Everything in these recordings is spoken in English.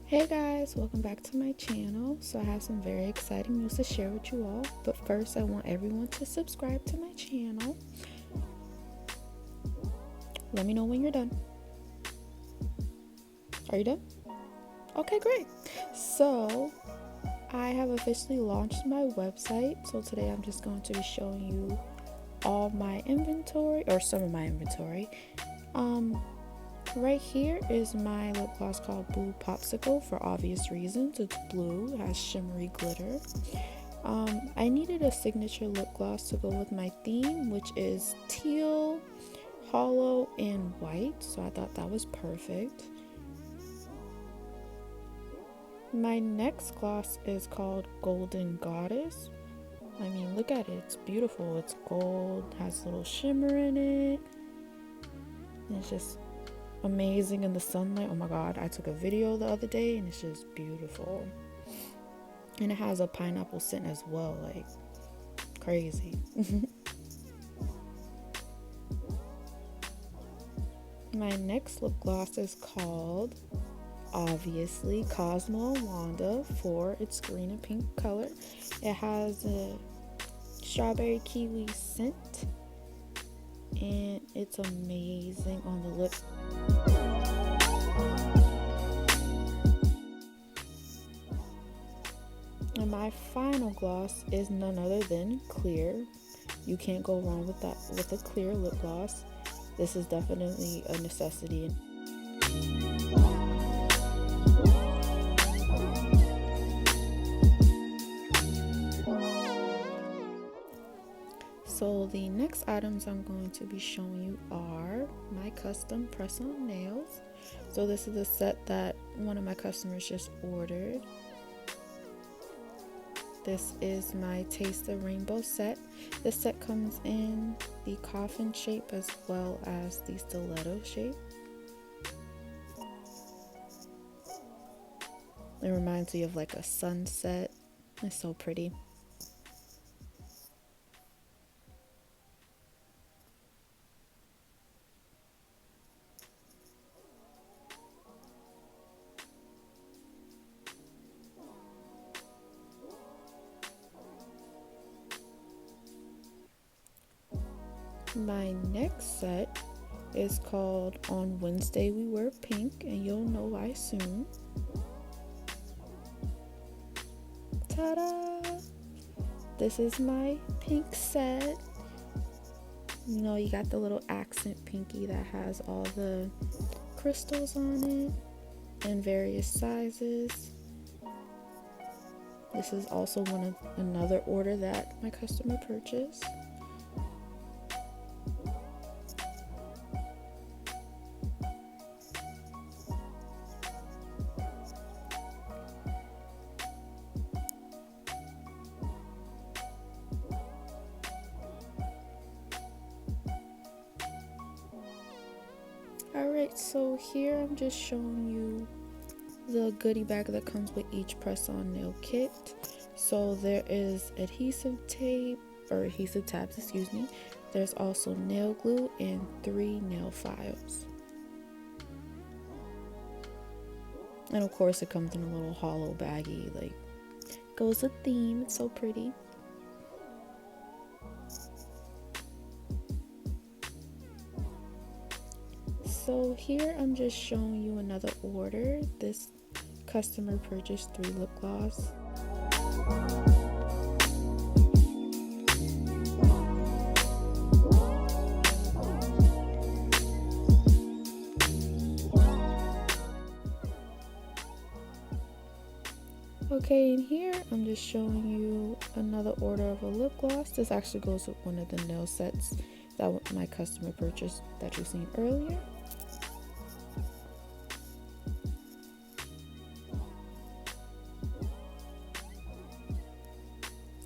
Hey guys, welcome back to my channel. So I have some very exciting news to share with you all, but first I want everyone to subscribe to my channel. Let me know when you're done. Are you done? Okay, great. So I have officially launched my website. So today I'm just going to be showing you all my inventory, or some of my inventory. Right here is my lip gloss called Blue Popsicle for obvious reasons. It's blue, it has shimmery glitter. I needed a signature lip gloss to go with my theme, which is teal, hollow, and white, so I thought that was perfect. My next gloss is called Golden Goddess. I mean, look at it, it's beautiful. It's gold, has a little shimmer in it, and it's just amazing in the sunlight. Oh my god, I took a video the other day and it's just beautiful. And it has a pineapple scent as well, like crazy. My next lip gloss is called, obviously, Cosmo Wanda for its green and pink color. It has a strawberry kiwi scent and it's amazing on the lip. And my final gloss is none other than clear. You can't go wrong with that, with a clear lip gloss. This is definitely a necessity. So the next items I'm going to be showing you are my custom press-on nails. So this is a set that one of my customers just ordered. This is my Taste the Rainbow set. This set comes in the coffin shape as well as the stiletto shape. It reminds me of like a sunset. It's so pretty. My next set is called On Wednesday We Wear Pink, and you'll know why soon. Ta-da! This is my pink set. You know, you got the little accent pinky that has all the crystals on it in various sizes. This is also another order that my customer purchased. Alright, so here I'm just showing you the goodie bag that comes with each press-on nail kit. So there is adhesive tape, or adhesive tabs, excuse me. There's also nail glue and 3 nail files. And of course it comes in a little hollow baggie, like goes with theme. It's so pretty. So here I'm just showing you another order. This customer purchased 3 lip gloss. Okay, and here I'm just showing you another order of a lip gloss. This actually goes with one of the nail sets that my customer purchased that you've seen earlier.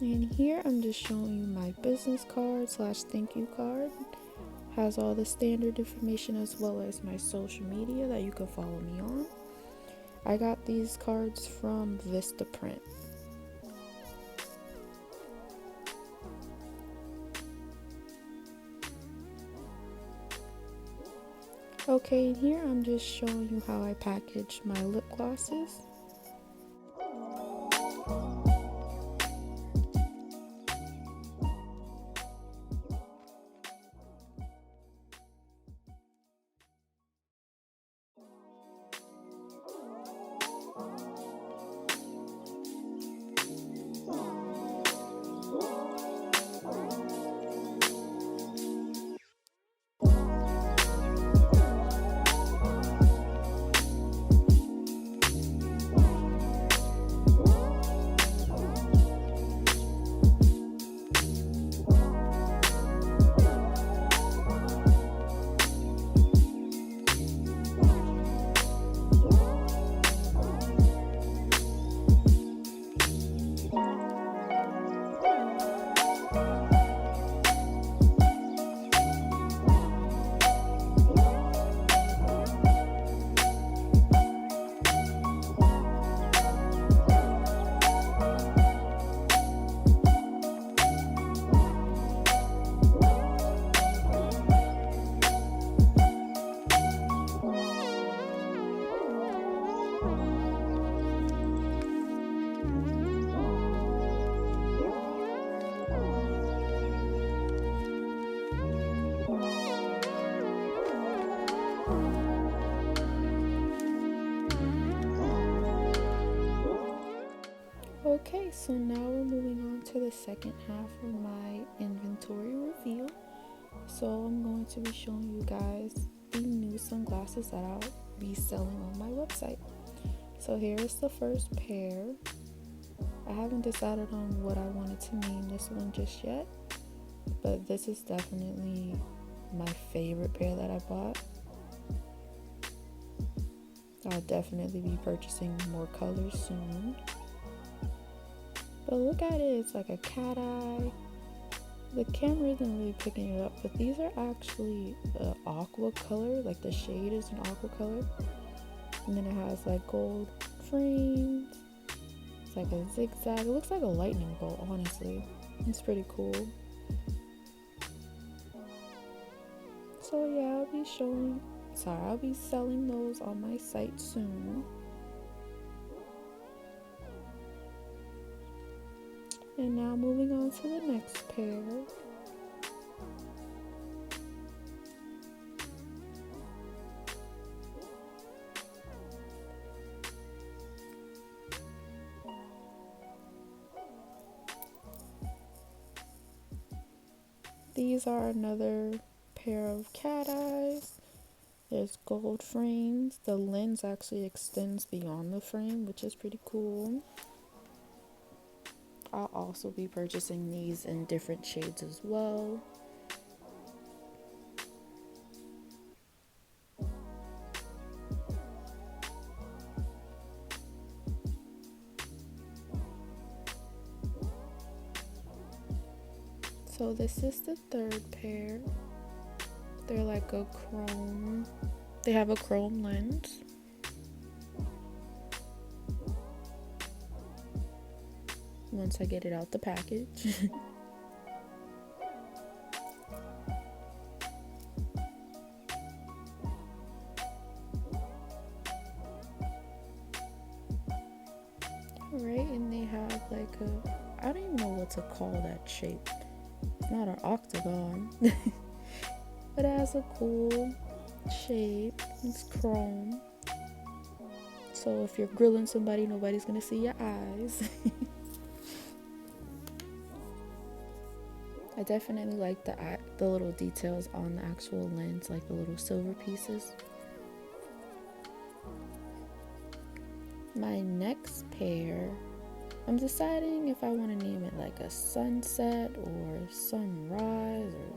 And here I'm just showing you my business card slash thank you card. Has all the standard information as well as my social media that you can follow me on. I got these cards from Vistaprint. Okay, and here I'm just showing you how I package my lip glosses. Okay, so now we're moving on to the second half of my inventory reveal. So I'm going to be showing you guys the new sunglasses that I'll be selling on my website. So here's the first pair. I haven't decided on what I wanted to name this one just yet, but this is definitely my favorite pair that I bought. I'll definitely be purchasing more colors soon. But look at it, it's like a cat eye. The camera isn't really picking it up, but these are actually an aqua color, like the shade is an aqua color. And then it has like gold frames. It's like a zigzag. It looks like a lightning bolt, honestly. It's pretty cool. So yeah, I'll be selling those on my site soon. And now moving on to the next pair. These are another pair of cat eyes. There's gold frames. The lens actually extends beyond the frame, which is pretty cool. I'll also be purchasing these in different shades as well. So this is the third pair. They're like a chrome. They have a chrome lens. Once I get it out the package. Alright, and they have like I don't even know what to call that shape. It's not an octagon. But it has a cool shape. It's chrome. So if you're grilling somebody, nobody's gonna see your eyes. I definitely like the little details on the actual lens, like the little silver pieces. My next pair, I'm deciding if I want to name it like a sunset or sunrise or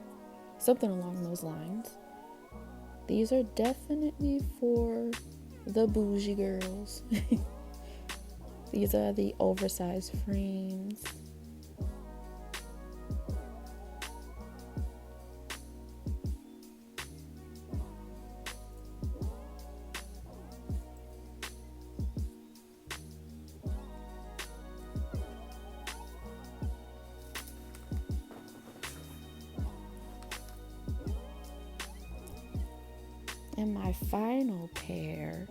something along those lines. These are definitely for the bougie girls. These are the oversized frames. And my final pair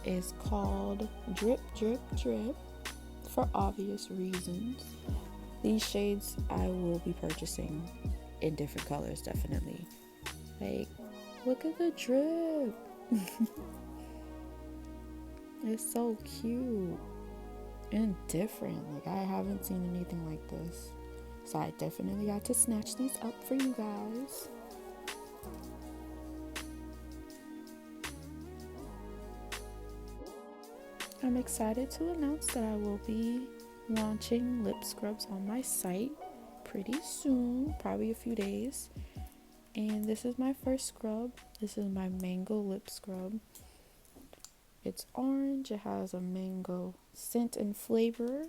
is called Drip Drip Drip for obvious reasons. These shades I will be purchasing in different colors, definitely. Like, look at the drip. It's so cute and different. Like, I haven't seen anything like this. So I definitely got to snatch these up for you guys. I'm excited to announce that I will be launching lip scrubs on my site pretty soon, probably a few days. And this is my first scrub. This is my mango lip scrub. It's orange. It has a mango scent and flavor.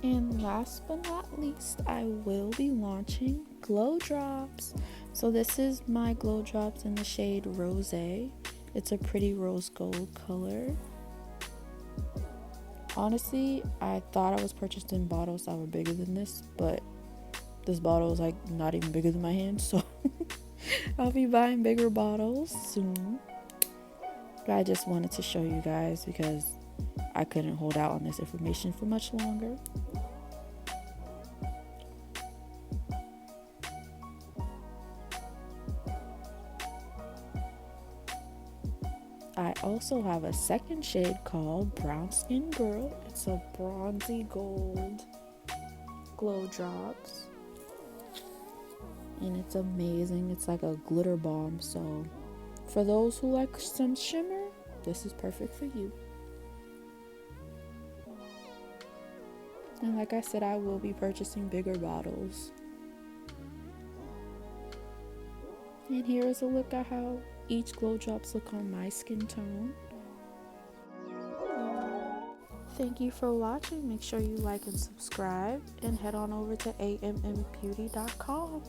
And last but not least, I will be launching glow drops. So this is my glow drops in the shade Rosé. It's a pretty rose gold color. Honestly, I thought I was purchasing bottles that were bigger than this, but this bottle is like not even bigger than my hand, so I'll be buying bigger bottles soon. But I just wanted to show you guys because I couldn't hold out on this information for much longer. also have a second shade called Brown Skin Girl. It's a bronzy gold glow drops. And it's amazing. It's like a glitter balm. So for those who like some shimmer, this is perfect for you. And like I said, I will be purchasing bigger bottles. And here is a look at how each glow drops look on my skin tone. Thank you for watching. Make sure you like and subscribe, and head on over to ammbeauty.com.